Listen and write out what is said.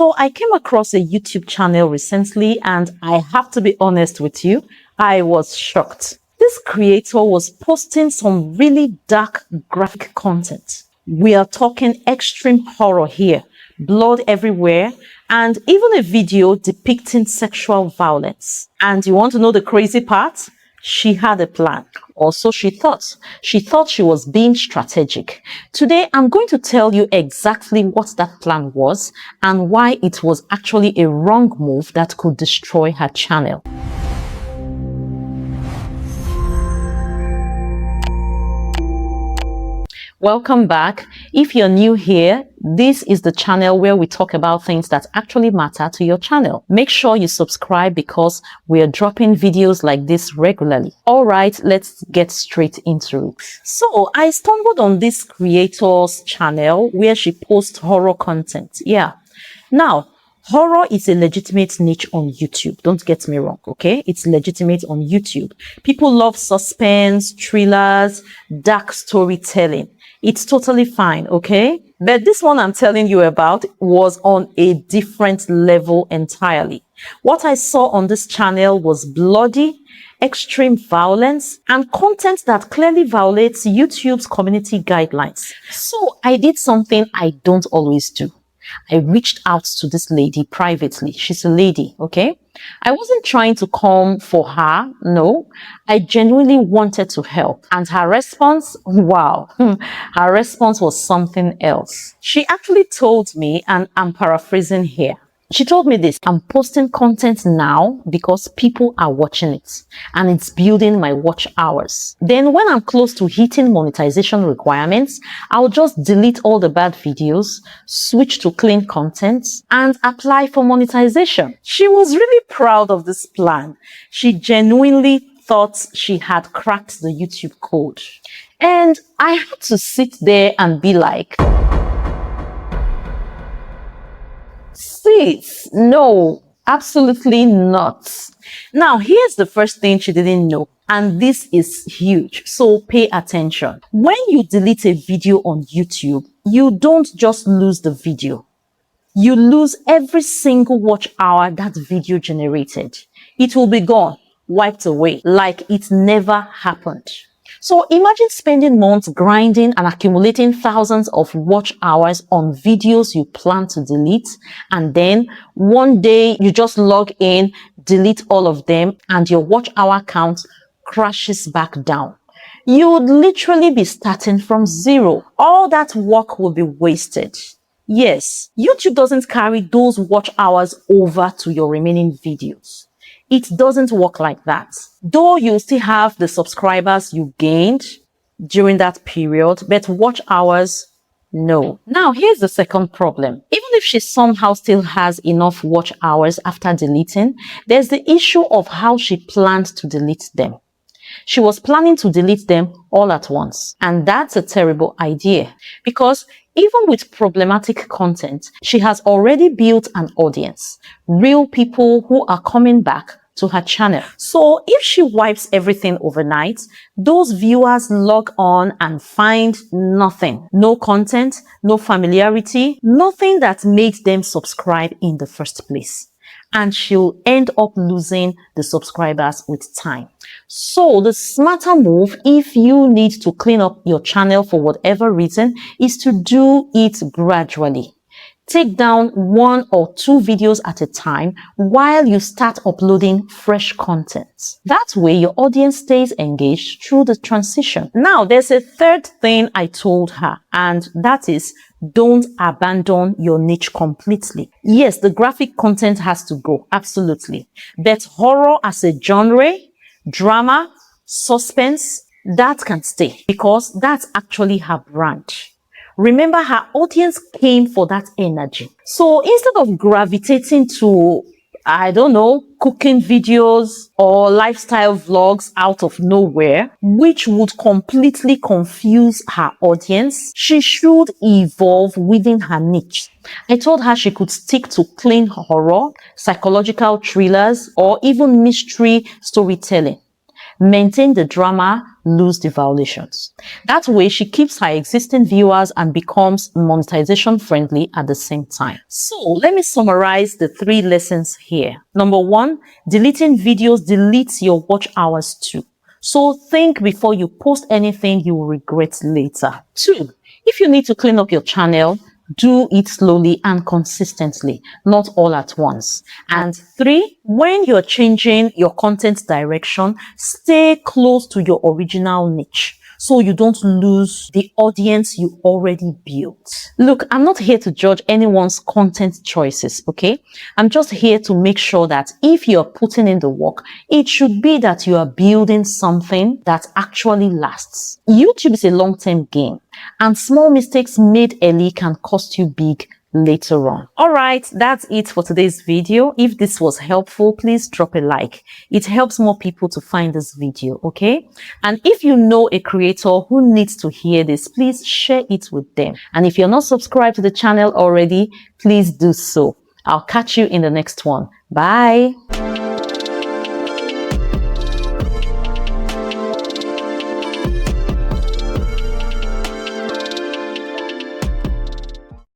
So I came across a YouTube channel recently, and I have to be honest with you, I was shocked. This creator was posting some really dark graphic content. We are talking extreme horror here, blood everywhere, and even a video depicting sexual violence. And you want to know the crazy part? She had a plan. Also, she thought she was being strategic. Today, I'm going to tell you exactly what that plan was and why it was actually a wrong move that could destroy her channel. Welcome back. If you're new here, this is the channel where we talk about things that actually matter to your channel. Make sure you subscribe because we are dropping videos like this regularly. All right, let's get straight into it. So I stumbled on this creator's channel where she posts horror content. Yeah. Now, horror is a legitimate niche on YouTube. Don't get me wrong, okay? It's legitimate on YouTube. People love suspense, thrillers, dark storytelling. It's totally fine, okay? But this one I'm telling you about was on a different level entirely. What I saw on this channel was bloody, extreme violence, and content that clearly violates YouTube's community guidelines. So I did something I don't always do. I reached out to this lady privately. She's a lady, okay? I wasn't trying to come for her. No, I genuinely wanted to help. And her response, wow, her response was something else. She actually told me, and I'm paraphrasing here. She told me this: I'm posting content now because people are watching it and it's building my watch hours. Then when I'm close to hitting monetization requirements, I'll just delete all the bad videos, switch to clean content, and apply for monetization. She was really proud of this plan. She genuinely thought she had cracked the YouTube code. And I had to sit there and be like, sis, no, absolutely not. Now, here's the first thing she didn't know, and this is huge, so pay attention. When you delete a video on YouTube, you don't just lose the video. You lose every single watch hour that video generated. It will be gone, wiped away, like it never happened. So imagine spending months grinding and accumulating thousands of watch hours on videos you plan to delete, and then one day you just log in, delete all of them, and your watch hour count crashes back down. You would literally be starting from zero. All that work will be wasted. Yes, YouTube doesn't carry those watch hours over to your remaining videos. It doesn't work like that. Though you still have the subscribers you gained during that period, but watch hours, no. Now, here's the second problem. Even if she somehow still has enough watch hours after deleting, there's the issue of how she planned to delete them. She was planning to delete them all at once. And that's a terrible idea because even with problematic content, she has already built an audience, real people who are coming back to her channel. So if she wipes everything overnight, those viewers log on and find nothing. No content, no familiarity, nothing that made them subscribe in the first place. And she'll end up losing the subscribers with time. So the smarter move, if you need to clean up your channel for whatever reason, is to do it gradually. Take down 1 or 2 videos at a time while you start uploading fresh content. That way, your audience stays engaged through the transition. Now, there's a third thing I told her, and that is, don't abandon your niche completely. Yes, the graphic content has to go, absolutely. But horror as a genre, drama, suspense, that can stay because that's actually her brand. Remember, her audience came for that energy. So instead of gravitating to, I don't know, cooking videos or lifestyle vlogs out of nowhere, which would completely confuse her audience, she should evolve within her niche. I told her she could stick to clean horror, psychological thrillers, or even mystery storytelling. maintain the drama, lose the violations. That way, she keeps her existing viewers and becomes monetization friendly at the same time. So let me summarize the 3 lessons here. Number 1, deleting videos deletes your watch hours too. So think before you post anything you will regret later. 2, if you need to clean up your channel, do it slowly and consistently, not all at once. And 3, when you're changing your content direction, stay close to your original niche so you don't lose the audience you already built. Look, I'm not here to judge anyone's content choices, okay? I'm just here to make sure that if you're putting in the work, it should be that you are building something that actually lasts. YouTube is a long-term game, and small mistakes made early can cost you big later on. All right, that's it for today's video. If this was helpful, please drop a like. It helps more people to find this video, okay? And if you know a creator who needs to hear this, please share it with them. And if you're not subscribed to the channel already, please do so. I'll catch you in the next one. Bye.